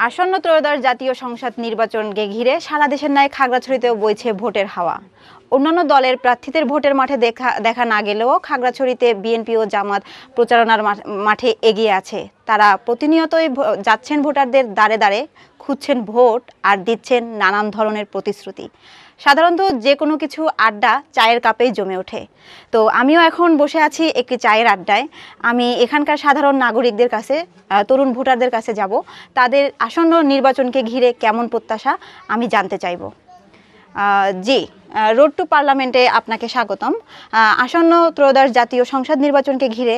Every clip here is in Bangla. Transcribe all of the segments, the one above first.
আসন্ন ত্রয়োদশ জাতীয় সংসদ নির্বাচনকে ঘিরে সারা দেশের ন্যায় খাগড়াছড়িতেও বইছে ভোটের হাওয়া। অন্যান্য দলের প্রার্থীদের ভোটের মাঠে দেখা না গেলেও খাগড়াছড়িতে বিএনপি ও জামাত প্রচারণার মাঠে এগিয়ে আছে। তারা প্রতিনিয়তই যাচ্ছেন ভোটারদের দ্বারে দ্বারে, খুঁজছেন ভোট আর দিচ্ছেন নানান ধরনের প্রতিশ্রুতি। সাধারণত যে কোনো কিছু আড্ডা চায়ের কাপেই জমে ওঠে। তো আমিও এখন বসে আছি একটি চায়ের আড্ডায়। আমি এখানকার সাধারণ নাগরিকদের কাছে, তরুণ ভোটারদের কাছে যাব, তাদের আসন্ন নির্বাচনকে ঘিরে কেমন প্রত্যাশা আমি জানতে চাইব। জি, রোড টু পার্লামেন্টে আপনাকে স্বাগতম। আসন্ন ত্রয়োদশ জাতীয় সংসদ নির্বাচনকে ঘিরে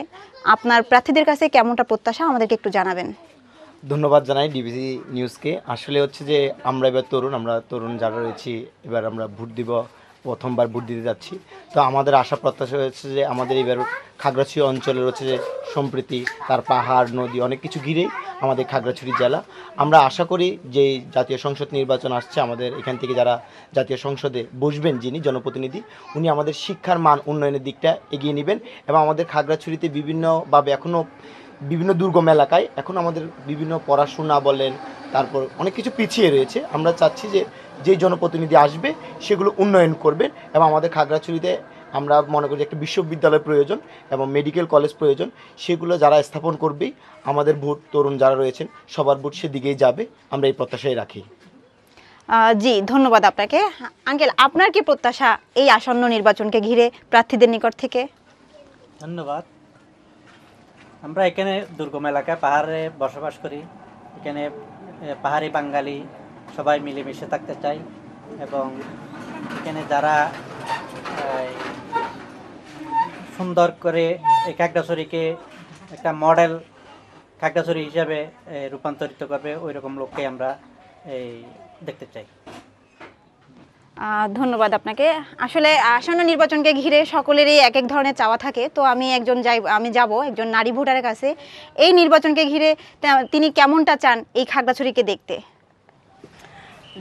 আপনার প্রার্থীদের কাছে কেমনটা প্রত্যাশা আমাদেরকে একটু জানাবেন। ধন্যবাদ জানাই ডিবিসি নিউজকে। আসলে হচ্ছে যে আমরা এবার তরুণ যারা রয়েছি, এবার আমরা ভোট দিব, প্রথমবার ভোট দিতে যাচ্ছি। তো আমাদের আশা প্রত্যাশা হচ্ছে যে আমাদের এবার খাগড়াছড়ি অঞ্চলের হচ্ছে যে সম্প্রীতি, তার পাহাড় নদী অনেক কিছু ঘিরেই আমাদের খাগড়াছড়ি জেলা। আমরা আশা করি যে জাতীয় সংসদ নির্বাচন আসছে, আমাদের এখান থেকে যারা জাতীয় সংসদে বসবেন, যিনি জনপ্রতিনিধি, উনি আমাদের শিক্ষার মান উন্নয়নের দিকটা এগিয়ে নেবেন এবং আমাদের খাগড়াছড়িতে বিভিন্নভাবে এখনও বিভিন্ন দুর্গম এলাকায় এখন আমাদের বিভিন্ন পড়াশোনা বলেন, তারপর অনেক কিছু পিছিয়ে রয়েছে। আমরা চাচ্ছি যে যেই জনপ্রতিনিধি আসবে সেগুলো উন্নয়ন করবেন এবং আমাদের খাগড়াছড়িতে আমরা মনে করি একটা বিশ্ববিদ্যালয় প্রয়োজন এবং মেডিকেল কলেজ প্রয়োজন। সেগুলো যারা স্থাপন করবেই আমাদের ভোট, তরুণ যারা রয়েছেন সবার ভোট সেদিকেই যাবে, আমরা এই প্রত্যাশাই রাখি। জি, ধন্যবাদ আপনাকে। আঙ্কেল, আপনার কি প্রত্যাশা এই আসন্ন নির্বাচনকে ঘিরে প্রার্থীদের নিকট থেকে? ধন্যবাদ। আমরা এখানে দুর্গম এলাকায় পাহাড়ে বসবাস করি। এখানে পাহাড়ি বাঙালি সবাই মিলেমিশে থাকতে চাই এবং এখানে যারা সুন্দর করে এই খাগড়াছড়িকে একটা মডেল খাগড়াছড়ি হিসাবে রূপান্তরিত করবে, ওই রকম লোককে আমরা দেখতে চাই। ধন্যবাদ আপনাকে। আসলে আসন্ন নির্বাচনকে ঘিরে সকলেরই এক এক ধরনের চাওয়া থাকে। তো আমি যাব একজন নারী ভোটারের কাছে। এই নির্বাচনকে ঘিরে তিনি কেমনটা চান এই খাগড়াছড়িকে দেখতে?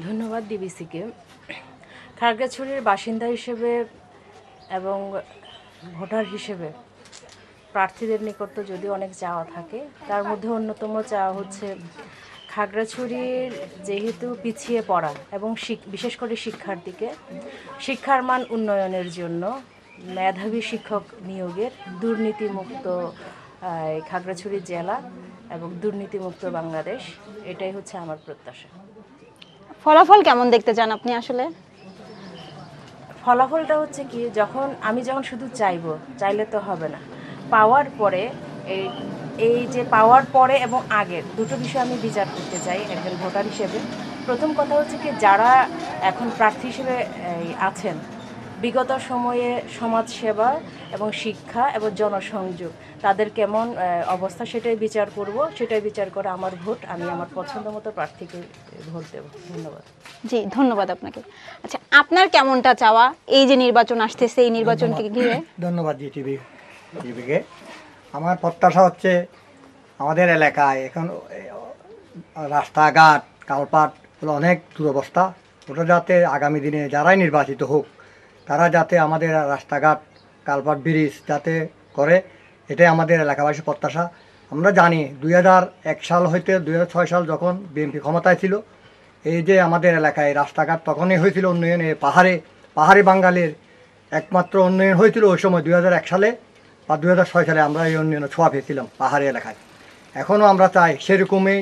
ধন্যবাদ ডিবিসিকে। খাগড়াছড়ির বাসিন্দা হিসেবে এবং ভোটার হিসেবে প্রার্থীদের নিকট তো যদিও অনেক চাওয়া থাকে, তার মধ্যে অন্যতম চাওয়া হচ্ছে খাগড়াছড়ির যেহেতু পিছিয়ে পড়া এবং বিশেষ করে শিক্ষার মান উন্নয়নের জন্য মেধাবী শিক্ষক নিয়োগের, দুর্নীতিমুক্ত খাগড়াছড়ি জেলা এবং দুর্নীতিমুক্ত বাংলাদেশ, এটাই হচ্ছে আমার প্রত্যাশা। ফলাফল কেমন দেখতে চান আপনি? আসলে ফলাফলটা হচ্ছে কি, আমি যখন শুধু চাইলে তো হবে না, পাওয়ার পরে এই যে পাওয়ার পরে এবং আগের দুটো বিষয় আমি বিচার করতে চাই একজন ভোটার হিসেবে। প্রথম কথা হচ্ছে কি, যারা এখন প্রার্থী হিসেবে আছেন, বিগত সময়ে সমাজসেবা এবং শিক্ষা এবং জনসংযোগ তাদের কেমন অবস্থা সেটাই বিচার করব। সেটাই বিচার করে আমার ভোট, আমি আমার পছন্দ মতো প্রার্থীকে ভোট দেব। ধন্যবাদ। জি, ধন্যবাদ আপনাকে। আচ্ছা, আপনার কেমনটা চাওয়া এই যে নির্বাচন আসতেছে, এই নির্বাচনকে ঘিরে? ধন্যবাদ টিভিকে। আমার প্রত্যাশা হচ্ছে আমাদের এলাকায় এখন রাস্তাঘাট, কালপাট অনেক দুরবস্থা। ওটা যাতে আগামী দিনে যারাই নির্বাচিত হোক, তারা যাতে আমাদের রাস্তাঘাট, কালপাট, ব্রিজ যাতে করে, এটাই আমাদের এলাকাবাসীর প্রত্যাশা। আমরা জানি 2001 সাল হইতে 2006 সাল যখন বিএনপি ক্ষমতায় ছিল, এই যে আমাদের এলাকায় রাস্তাঘাট তখনই হয়েছিল উন্নয়নে, পাহাড়ি বাঙালির একমাত্র উন্নয়ন হয়েছিল ওই সময় 2001 সালে বা 2006 সালে আমরা এই উন্নয়নে ছোঁয়া পেয়েছিলাম পাহাড়ি এলাকায়। এখনও আমরা চাই সেরকমই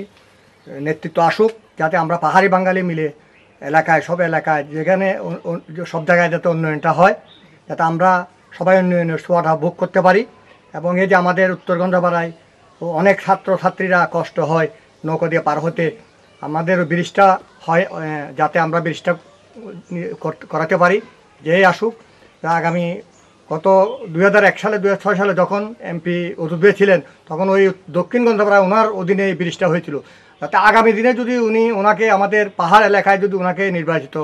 নেতৃত্ব আসুক, যাতে আমরা পাহাড়ি বাঙালি মিলে সব এলাকায় যেখানে সব জায়গায় যাতে উন্নয়নটা হয়, যাতে আমরা সবাই উন্নয়নের ছোঁয়াটা ভোগ করতে পারি। এবং এই যে আমাদের উত্তরগঞ্জ পাড়ায় অনেক ছাত্রছাত্রীরা কষ্ট হয় নৌকা দিয়ে পার হতে, আমাদেরও ব্রিজটা হয়, যাতে আমরা ব্রিজটা করাতে পারি। যেই আসুক, আগামী গত 2001 সালে 2006 সালে যখন এমপি অদূরে ছিলেন, তখন ওই দক্ষিণগঞ্জ পাড়ায় ওনার অধীনে এই ব্রিজটা হয়েছিল। যাতে আগামী দিনে যদি ওনাকে আমাদের পাহাড় এলাকায় যদি ওনাকে নির্বাচিত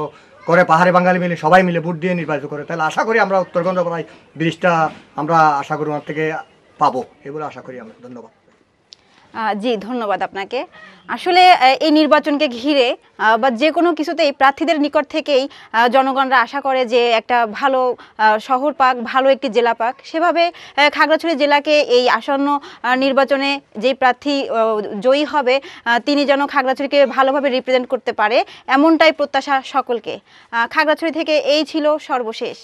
করে, পাহাড়ি বাঙালি মিলে সবাই মিলে ভোট দিয়ে নির্বাচিত করে, তাহলে আশা করি আমরা উত্তরগঞ্জ পাড়ায় ব্রিজটা আমরা আশা করি ওনার থেকে পাবো, এগুলো আশা করি আমরা। ধন্যবাদ। জি, ধন্যবাদ আপনাকে। আসলে এই নির্বাচনকে ঘিরে বা যে কোনো কিছুতেই প্রার্থীদের নিকট থেকেই জনগণরা আশা করে যে একটা ভালো শহর পাক, ভালো একটি জেলা পাক। সেভাবে খাগড়াছড়ি জেলাকে এই আসন্ন নির্বাচনে যেই প্রার্থী জয়ী হবে তিনি যেন খাগড়াছড়িকে ভালোভাবে রিপ্রেজেন্ট করতে পারে, এমনটাই প্রত্যাশা সকলকে। খাগড়াছড়ি থেকে এই ছিল সর্বশেষ।